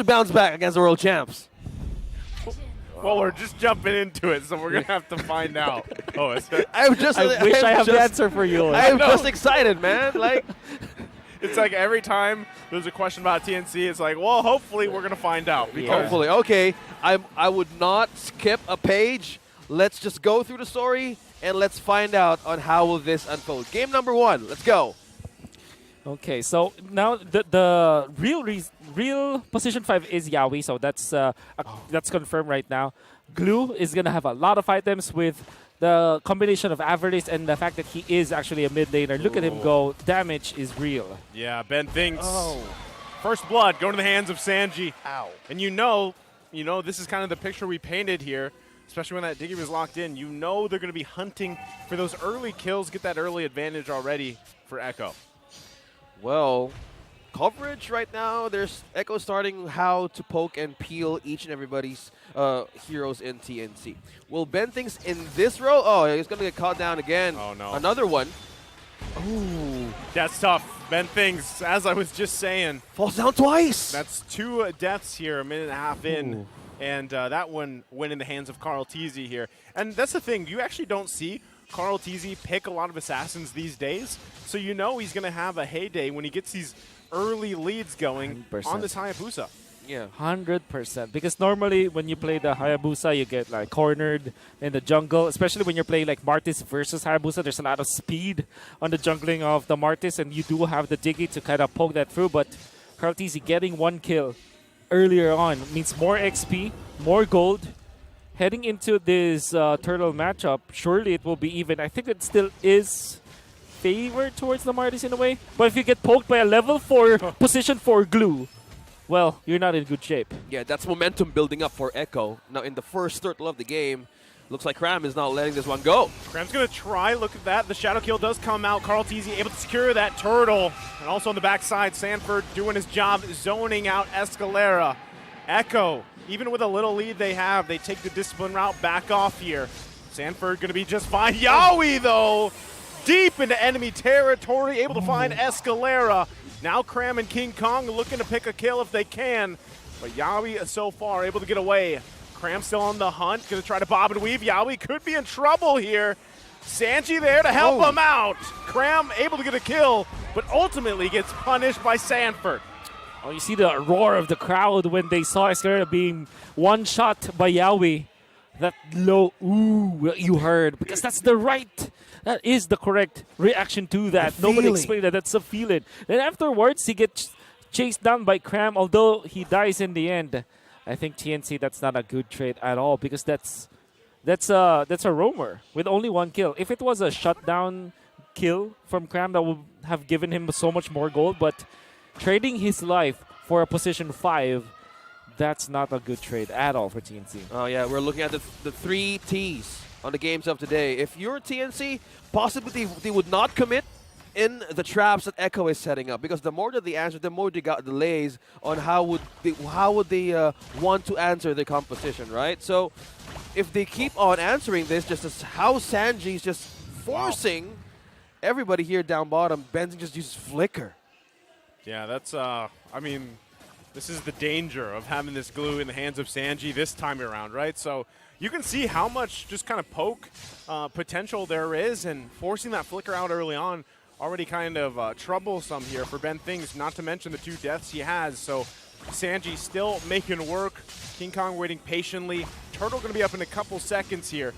to bounce back against the world champs? Well, we're just jumping into it, so we're going to have to find out. Oh, I wish I have the answer for you. I'm just excited, man. Like, it's like every time there's a question about TNC, it's like, well, hopefully we're going to find out. hopefully. Okay, I would not skip a page. Let's just go through the story, and let's find out on how will this unfold. Game number 1. Let's go. Okay, so now the real position 5 is Yawi, so that's confirmed right now. Glue is gonna have a lot of items with the combination of Avarice and the fact that he is actually a mid laner. Look at him go. Damage is real. Yeah, Ben thinks first blood going to the hands of Sanji. Ow. And you know, this is kind of the picture we painted here, especially when that Diggy was locked in. You know they're going to be hunting for those early kills, get that early advantage already for Echo. Well, coverage right now, there's Echo starting how to poke and peel each and everybody's heroes in TNC. Will Ben thinks in this row? Oh, he's going to get caught down again. Oh, no. Another one. Ooh. That's tough. Ben thinks, as I was just saying. Falls down twice. That's 2 deaths here, a minute and a half in. Ooh. And that one went in the hands of Carl Teasy here. And that's the thing. You actually don't see Carl Teasy pick a lot of assassins these days. So you know he's going to have a heyday when he gets these early leads going 100%. on this Hayabusa. Yeah. 100%. Because normally when you play the Hayabusa, you get like cornered in the jungle. Especially when you're playing like Martis versus Hayabusa, there's a lot of speed on the jungling of the Martis, and you do have the Diggy to kind of poke that through. But Carl Teasy getting 1 kill earlier on means more XP, more gold. Heading into this turtle matchup, surely it will be even. I think it still is favored towards the Martis in a way. But if you get poked by a level 4 position 4 glue, well, you're not in good shape. Yeah, that's momentum building up for Echo. Now, in the first turtle of the game, looks like Cram is not letting this one go. Cram's going to try. Look at that. The shadow kill does come out. Carl Teasy able to secure that turtle. And also on the backside, Sanford doing his job, zoning out Escalera. Echo, even with a little lead they have, they take the discipline route back off here. Sanford going to be just fine. Yawi, though, deep into enemy territory, able to find Escalera. Now Cram and King Kong looking to pick a kill if they can. But Yawi so far able to get away. Cram still on the hunt, going to try to bob and weave. Yawi could be in trouble here. Sanji there to help him out. Cram able to get a kill, but ultimately gets punished by Sanford. Oh, you see the roar of the crowd when they saw Escalera being one-shot by Yawi. That low ooh you heard, because that is the correct reaction to that. Nobody explained that. That's a feeling. Then afterwards, he gets chased down by Cram, although he dies in the end. I think TNC, that's not a good trade at all, because that's a roamer with only 1 kill. If it was a shutdown kill from Cram, that would have given him so much more gold, but trading his life for a position 5, that's not a good trade at all for TNC. Oh, yeah, we're looking at the 3 Ts on the games of today. If you're TNC, possibly they would not commit in the traps that Echo is setting up, because the more that they answer, the more they got delays on how would they want to answer the composition, right? So if they keep on answering this, just as how Sanji's just forcing everybody here down bottom, Benzing just uses Flicker. Yeah, that's, I mean, this is the danger of having this glue in the hands of Sanji this time around, right? So you can see how much just kind of poke potential there is, and forcing that Flicker out early on already kind of troublesome here for Ben Things, not to mention the 2 deaths he has. So Sanji still making work. King Kong waiting patiently. Turtle going to be up in a couple seconds here.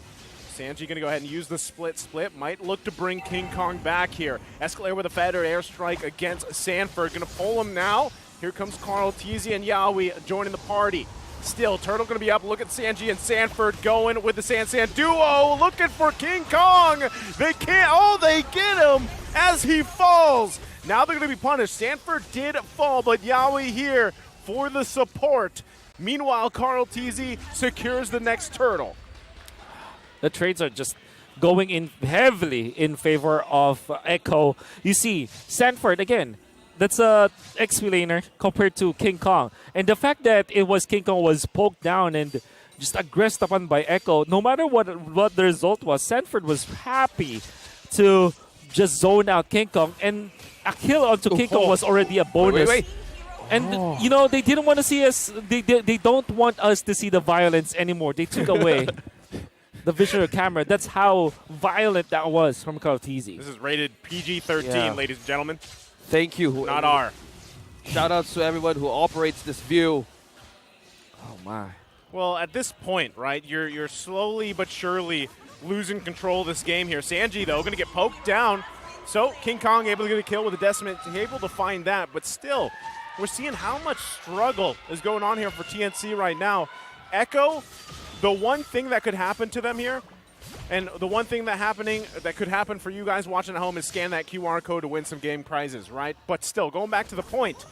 Sanji going to go ahead and use the split. Might look to bring King Kong back here. Escalator with a feathered airstrike against Sanford. Going to pull him now. Here comes Carl Teasy and Yawi joining the party. Still, Turtle going to be up. Look at Sanji and Sanford going with the San duo. Looking for King Kong. They can't. Oh, they get him as he falls. Now they're going to be punished. Sanford did fall, but Yawi here for the support. Meanwhile, Carl Teasy secures the next turtle. The trades are just going in heavily in favor of Echo. You see, Sanford, again, that's a XP laner compared to King Kong. And the fact that it was King Kong was poked down and just aggressed upon by Echo, no matter what the result was, Sanford was happy to just zone out King Kong. And a kill onto King Kong was already a bonus. Wait. And you know, they didn't want to see us. They don't want us to see the violence anymore. They took away the visual camera. That's how violent that was from Kaltizi. This is rated PG-13, Yeah. ladies and gentlemen. Thank you. Not R. Shout outs to everyone who operates this view. Oh my. Well, at this point, right, you're slowly but surely losing control of this game here. Sanji, though, going to get poked down. So King Kong able to get a kill with a Decimate, able to find that. But still, we're seeing how much struggle is going on here for TNC right now. Echo, the one thing that could happen to them here, and the one thing that could happen for you guys watching at home is scan that QR code to win some game prizes, right? But still, going back to the point,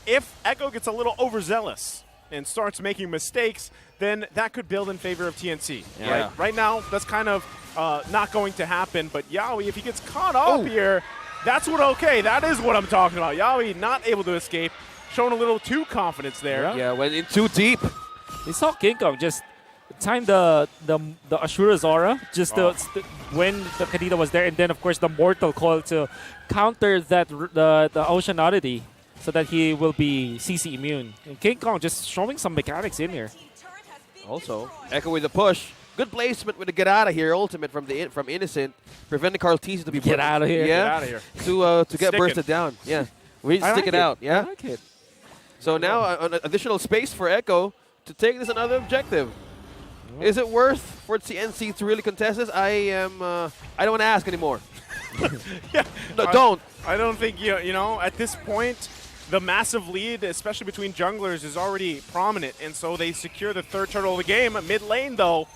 if Echo gets a little overzealous and starts making mistakes, then that could build in favor of TNC. Yeah. Right now, that's kind of not going to happen. But Yaoi, if he gets caught up here, that's that is what I'm talking about. Yaoi not able to escape, showing a little too confidence there. Yeah, went in too deep. We saw King Kong just time the Ashura's aura just when the Kadita was there, and then of course the Mortal Coil to counter that the Ocean Oddity, so that he will be CC immune. And King Kong just showing some mechanics in here. Also, Echo with the push. Good placement with the get out of here ultimate from Innocent, preventing Kaltizi to be Get out of here. Get Yeah, out of here. to get Stick bursted it. down. Yeah, we need to I stick like it out. I Yeah. like it. So now an additional space for Echo to take this another objective. Is it worth for TNC to really contest this? I don't want to ask anymore. Yeah. No, don't. I don't think, you know, at this point, the massive lead, especially between junglers, is already prominent. And so they secure the third turtle of the game. Mid lane, though,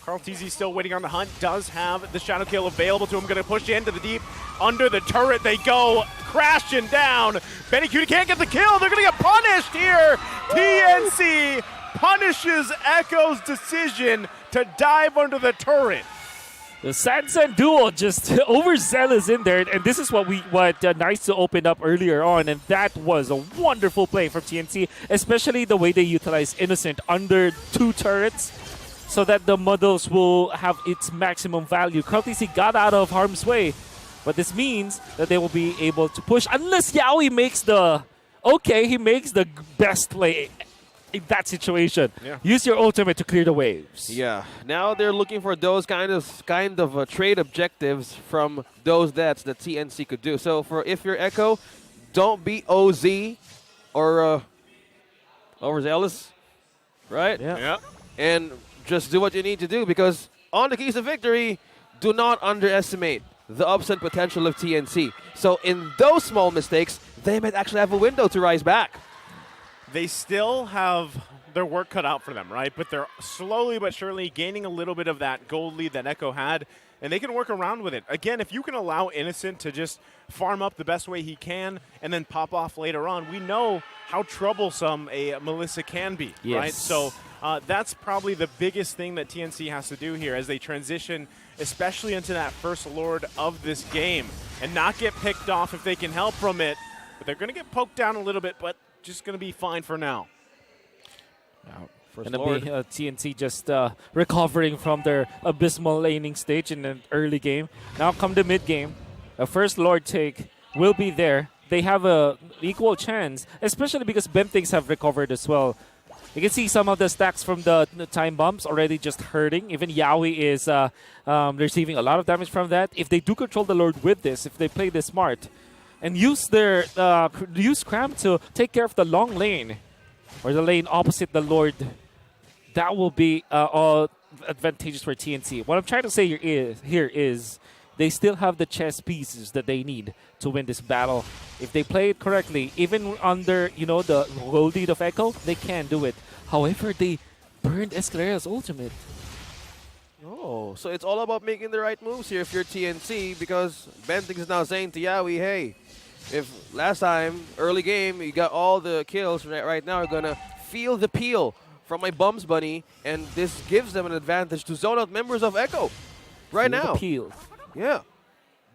Kaltizi still waiting on the hunt, does have the Shadow Kill available to him. Going to push into the deep. Under the turret they go, crashing down. Benny Cutie can't get the kill. They're going to get punished here. TNC punishes Echo's decision to dive under the turret. The Sansan duo just overzealous in there, and this is what Nice to open up earlier on, and that was a wonderful play from TNC, especially the way they utilize Innocent under 2 turrets, so that the models will have its maximum value. Kaltizi got out of harm's way, but this means that they will be able to push, unless Yaoi makes the best play in that situation. Yeah. Use your ultimate to clear the waves. Yeah. Now they're looking for those kind of trade objectives from those that TNC could do. So if you're Echo, don't be OZ or overzealous, right? Yeah. And just do what you need to do, because on the keys of victory, do not underestimate the upset potential of TNC. So in those small mistakes, they might actually have a window to rise back. They still have their work cut out for them, right? But they're slowly but surely gaining a little bit of that gold lead that Echo had, and they can work around with it. Again, if you can allow Innocent to just farm up the best way he can and then pop off later on, we know how troublesome a Melissa can be, Yes. right? So that's probably the biggest thing that TNC has to do here as they transition, especially into that first Lord of this game, and not get picked off if they can help from it. But they're going to get poked down a little bit, but just going to be fine for now. First Gonna Lord. be TNC just recovering from their abysmal laning stage in the early game. Now come the mid game. A first Lord take will be there. They have a equal chance, especially because Bentings have recovered as well. You can see some of the stacks from the time bombs already just hurting. Even Yaoi is receiving a lot of damage from that. If they do control the Lord with this, if they play this smart, and use Cram to take care of the long lane, or the lane opposite the Lord, that will be all advantageous for TNC. What I'm trying to say here is they still have the chess pieces that they need to win this battle. If they play it correctly, even under the gold lead of Echo, they can do it. However, they burned Escalera's ultimate. Oh, so it's all about making the right moves here if you're TNC, because Bentings is now saying to Yaoi, hey, if last time, early game, you got all the kills, right now you're going to feel the peel from my Bums Bunny, and this gives them an advantage to zone out members of Echo right Feel the now. peel. Yeah.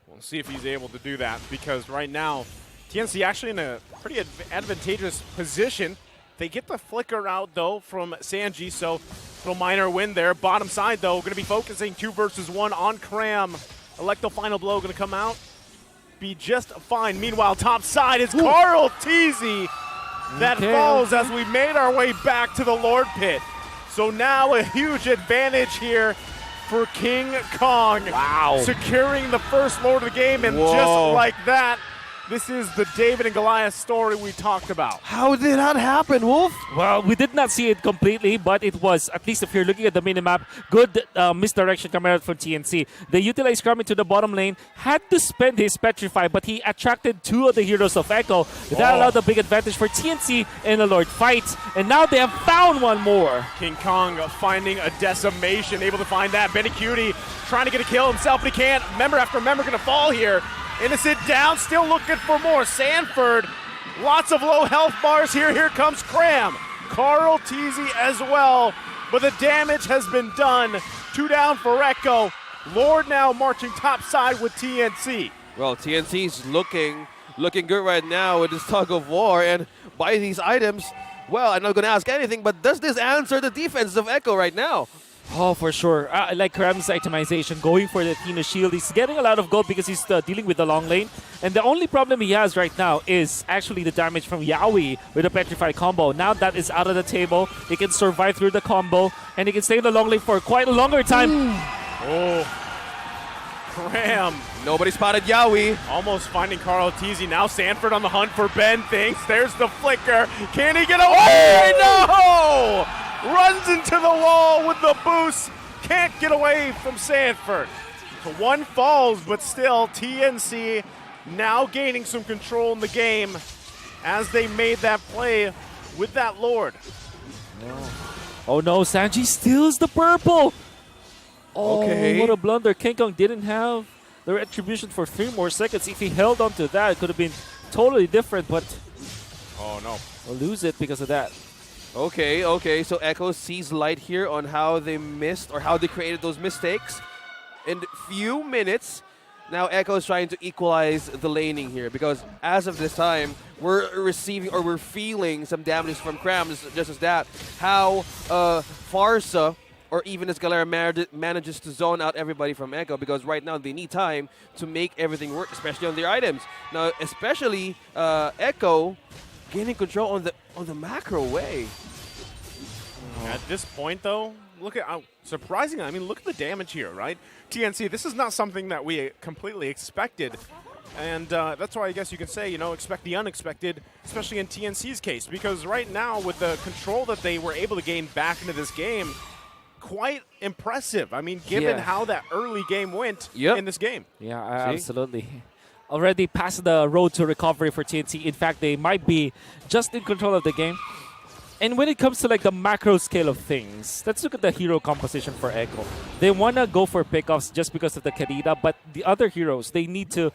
We'll see if he's able to do that, because right now, TNC actually in a pretty advantageous position. They get the flicker out, though, from Sanji, so little minor win there. Bottom side, though, going to be focusing 2 versus 1 on Cram. Electro Final Blow going to come out. Be just fine. Meanwhile, top side is Carl Teasy. that falls as we made our way back to the Lord Pit. So now a huge advantage here for King Kong. Wow. Securing the first Lord of the game, and Whoa. just like that, this is the David and Goliath story we talked about. How did that happen, Wolf? Well, we did not see it completely, but it was, at least if you're looking at the minimap, good misdirection coming out from TNC. They utilized Crummy to the bottom lane, had to spend his Petrify, but he attracted two of the heroes of Echo. That allowed a big advantage for TNC in the Lord fight, and now they have found one more. King Kong finding a decimation, able to find that. Benny Cutie trying to get a kill himself, but he can't. Member after member going to fall here. Innocent down, still looking for more. Sanford, lots of low health bars here. Here comes Cram. Carl Teasy as well, but the damage has been done. 2 down for Echo. Lord now marching topside with TNC. Well, TNC's looking good right now with this tug of war, and by these items, well, I'm not going to ask anything, but does this answer the defense of Echo right now? Oh, for sure. I like Kram's itemization, going for the Tina Shield. He's getting a lot of gold because he's dealing with the long lane. And the only problem he has right now is actually the damage from Yaoi with a Petrify combo. Now that is out of the table. He can survive through the combo, and he can stay in the long lane for quite a longer time. Oh, Cram. Nobody spotted Yaoi. Almost finding Carl Teasy. Now Sanford on the hunt for Ben thinks. There's the flicker. Can he get away? No! Runs into the wall with the boost. Can't get away from Sanford. So one falls, but still TNC now gaining some control in the game as they made that play with that Lord. Oh no, Sanji steals the purple. Oh, Okay. what a blunder. King Kong didn't have the retribution for 3 more seconds. If he held on to that, it could have been totally different, but Oh no. we'll lose it because of that. Okay, so Echo sees light here on how they missed or how they created those mistakes. In few minutes, now Echo is trying to equalize the laning here because as of this time, we're receiving or we're feeling some damage from Cram, just as that. How Farsa or even Escalera manages to zone out everybody from Echo because right now they need time to make everything work, especially on their items. Now, especially Echo gaining control on the macro way. At this point, though, look at surprisingly. I mean, look at the damage here, right? TNC. This is not something that we completely expected, and that's why I guess you can say, expect the unexpected, especially in TNC's case, because right now with the control that they were able to gain back into this game, quite impressive. I mean, given how that early game went in this game. Yeah, absolutely. Already past the road to recovery for TNC. In fact, they might be just in control of the game. And when it comes to like the macro scale of things, let's look at the hero composition for Echo. They want to go for pickoffs just because of the Kadita, but the other heroes, they need to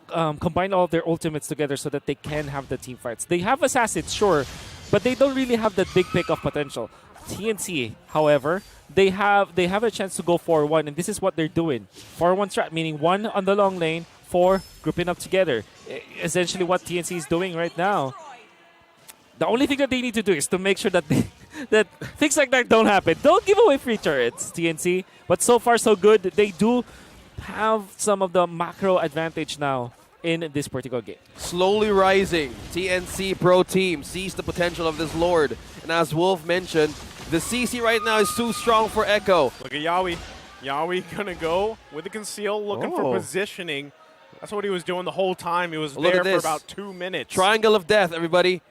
combine all of their ultimates together so that they can have the team fights. They have assassins, sure, but they don't really have that big pickoff potential. TNC, however, they have a chance to go 4-1, and this is what they're doing. 4-1 strat, meaning 1 on the long lane, 4 grouping up together. Essentially what TNC is doing right now. The only thing that they need to do is to make sure that that things like that don't happen. Don't give away free turrets, TNC. But so far, so good. They do have some of the macro advantage now in this particular game. Slowly rising, TNC Pro Team sees the potential of this Lord. And as Wolf mentioned, the CC right now is too strong for Echo. Look at Yaoi. Yaoi gonna go with the conceal, looking for positioning. That's what he was doing the whole time. He was there for about 2 minutes. Triangle of Death, everybody.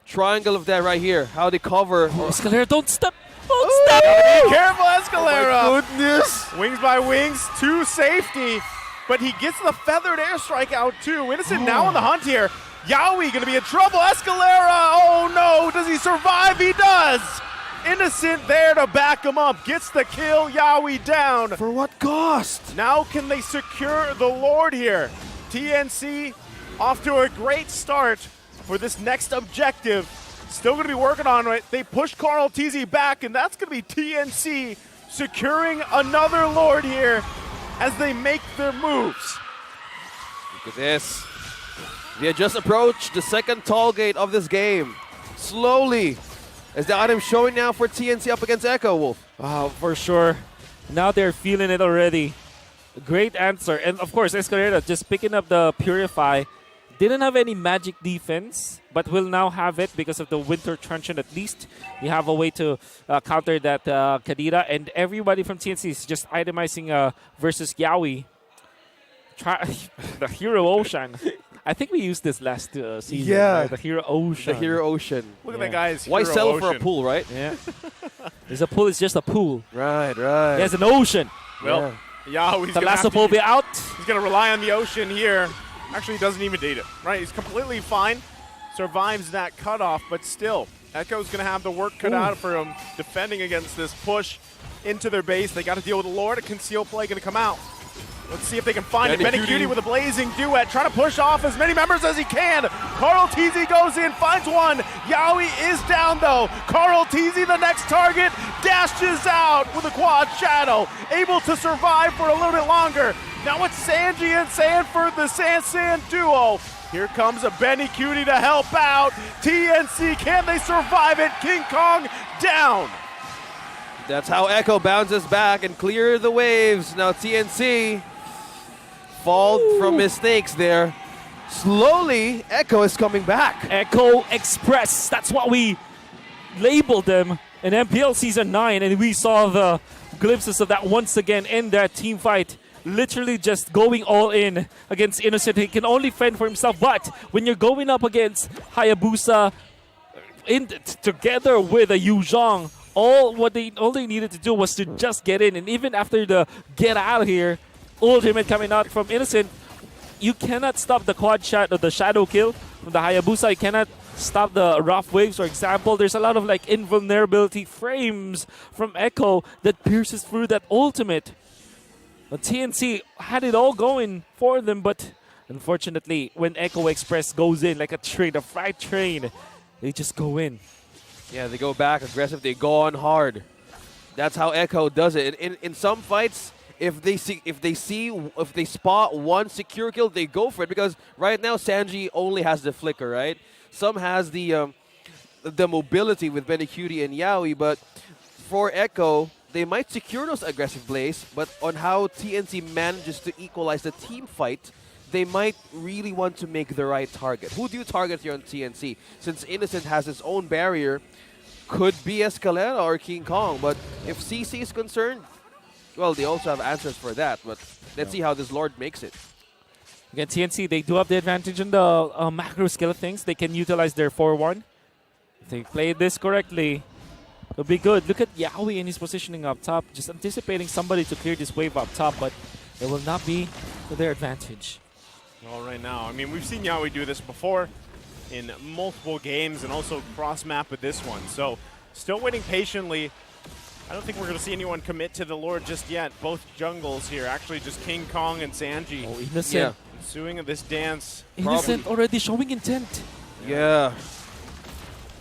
Triangle of Death right here. How they cover. Escalera, don't step! Don't step! Be careful, Escalera! Oh my goodness! Wings by wings to safety, but he gets the feathered airstrike out too. Innocent now on the hunt here. Yaoi gonna be in trouble. Escalera! Oh no! Does he survive? He does! Innocent there to back him up. Gets the kill. Yaoi down. For what cost? Now can they secure the Lord here? TNC off to a great start for this next objective. Still going to be working on it. They push Carl Teasy back, and that's going to be TNC securing another Lord here as they make their moves. Look at this. They had just approached the second tall gate of this game. Slowly, as the item showing now for TNC up against Echo, Wolf. Wow, for sure. Now they're feeling it already. Great answer. And of course, Escalera just picking up the Purify didn't have any magic defense, but will now have it because of the Winter Truncheon. At least you have a way to counter that Kadira, and everybody from TNC is just itemizing versus Yaoi. The Hero Ocean. I think we used this last season. Yeah. Right? The Hero Ocean. The Hero Ocean. Look at that guy's Why Hero sell for a Ocean. pool, right? Yeah. There's a pool. It's just a pool. Right, right. There's an ocean. Well, Yaoi's gonna have to Thalassophobia out. He's going to rely on the ocean here. Actually, he doesn't even need it, right? He's completely fine. Survives that cutoff, but still, Echo's going to have the work cut out for him defending against this push into their base. They got to deal with the Lord. A conceal play going to come out. Let's see if they can find it. Benecutie with a blazing duet, trying to push off as many members as he can. Carl TZ goes in, finds one. Yaoi is down though. Carl TZ, the next target, dashes out with a quad shadow, able to survive for a little bit longer. Now it's Sanji and Sanford, the San duo. Here comes a Benecutie to help out. TNC, can they survive it? King Kong down. That's how Echo bounces back and clear the waves. Now TNC fall from mistakes there. Slowly, Echo is coming back. Echo Express. That's what we labeled them in MPL Season 9, and we saw the glimpses of that once again in that team fight. Literally just going all in against Innocent. He can only fend for himself, but when you're going up against Hayabusa together with a Yu Zhang, all they needed to do was to just get in, and even after the get out of here ultimate coming out from Innocent, you cannot stop the quad shot or the shadow kill from the Hayabusa. You cannot stop the rough waves, for example. There's a lot of like invulnerability frames from Echo that pierces through that ultimate. But TNC had it all going for them, but unfortunately, when Echo Express goes in like a train, a freight train, they just go in. Yeah, they go back aggressive. They go on hard. That's how Echo does it. In some fights, if they spot one secure kill, they go for it, because right now Sanji only has the flicker, right? Some has the mobility with Benecutie and Yaoi, but for Echo, they might secure those aggressive plays, but on how TNC manages to equalize the team fight, they might really want to make the right target. Who do you target here on TNC? Since Innocent has its own barrier, could be Escalera or King Kong, but if CC is concerned, well, they also have answers for that, but let's see how this Lord makes it. Again, TNC, they do have the advantage in the macro skill of things. They can utilize their 4-1. If they play this correctly, it'll be good. Look at Yaoi in his positioning up top, just anticipating somebody to clear this wave up top, but it will not be to their advantage. Well, right now, I mean, we've seen Yaoi do this before in multiple games and also cross-map with this one. So, still waiting patiently. I don't think we're going to see anyone commit to the Lord just yet. Both jungles here, actually just King Kong and Sanji. Oh, Innocent. Yeah. Ensuing of this dance. Innocent already showing intent. Yeah.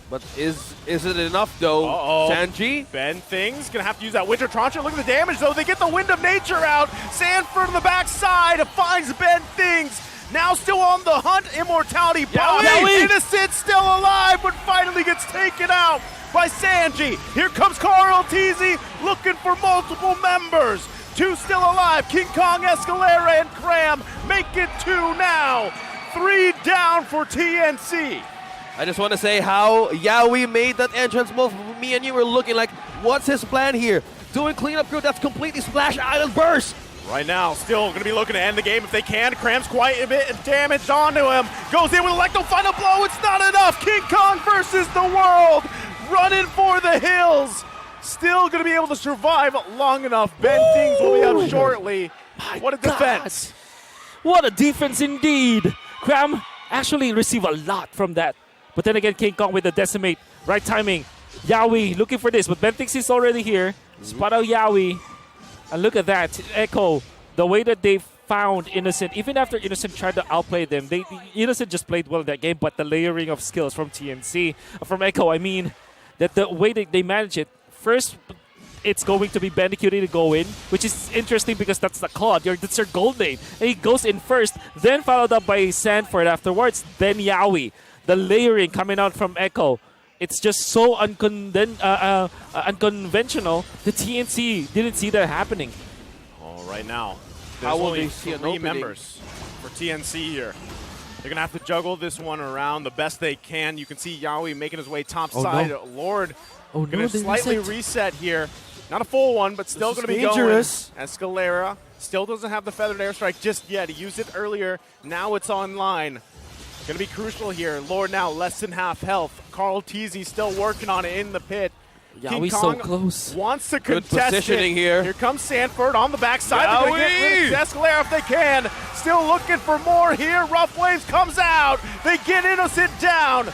But is it enough though? Sanji? Ben Thing's going to have to use that Winter Truncheon. Look at the damage though. They get the Wind of Nature out. Sanford on the backside finds Ben Things. Now still on the hunt. Immortality. Yaoi! Innocent still alive, but finally gets taken out by Sanji. Here comes Carl TZ looking for multiple members. 2 still alive. King Kong, Escalera, and Cram make it 2 now. 3 down for TNC. I just want to say how Yaoi made that entrance move. Me and you were looking like, what's his plan here? Doing cleanup crew, that's completely Splash Island burst. Right now, still going to be looking to end the game if they can. Cram's quite a bit of damage onto him. Goes in with Electro, final blow. It's not enough. King Kong versus the world. Running for the hills. Still going to be able to survive long enough. Ben Things will be up shortly. What a defense. What a defense indeed. Cram actually received a lot from that. But then again, King Kong with the decimate. Right timing. Yaoi looking for this, but Ben Things is already here. Spot out Yaoi. And look at that. Echo, the way that they found Innocent, even after Innocent tried to outplay them, Innocent just played well in that game, but the layering of skills from TNC, from Echo, I mean, that the way that they manage it, first, it's going to be Benecutie to go in, which is interesting because that's the Claude. That's your gold lane. And he goes in first, then followed up by Sanford afterwards, then Yaoi. The layering coming out from Echo. It's just so unconventional. The TNC didn't see that happening. Oh, right now, How there's will only they see an 3 opening? members for TNC here. They're going to have to juggle this one around the best they can. You can see Yawi making his way top side. no. Lord Oh, going no, to they slightly reset here. Not a full one, but still This going is to be dangerous. going. Escalera still doesn't have the feathered airstrike just yet. He used it earlier. Now it's online. Going to be crucial here. Lord now less than half health. Carl Teasy still working on it in the pit. Yeah, King we so Kong close. wants to Good contest positioning it. here. Here comes Sanford on the backside. They're going to get rid of Escalera if they can. Still looking for more here. Rough Waves comes out. They get Innocent down.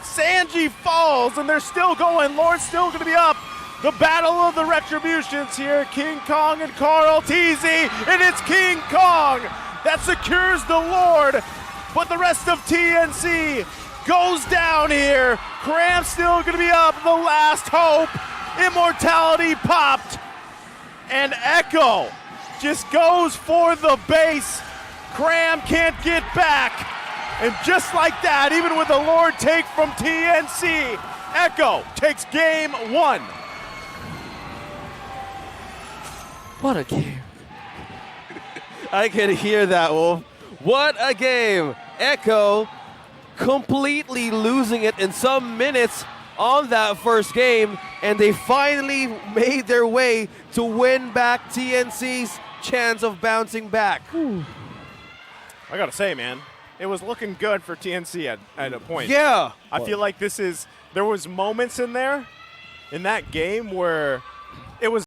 Sanji falls, and they're still going. Lord's still going to be up. The battle of the retributions here. King Kong and Carl Teasy, and it's King Kong that secures the Lord. But the rest of TNC goes down here. Cram's still going to be up. The last hope. Immortality popped. And Echo just goes for the base. Cram can't get back. And just like that, even with the Lord take from TNC, Echo takes game 1. What a game. I can hear that, Wolf. What a game. Echo completely losing it in some minutes on that first game, and they finally made their way to win back TNC's chance of bouncing back. I got to say, man, it was looking good for TNC at a point. Yeah. I feel like there was moments in there in that game where it was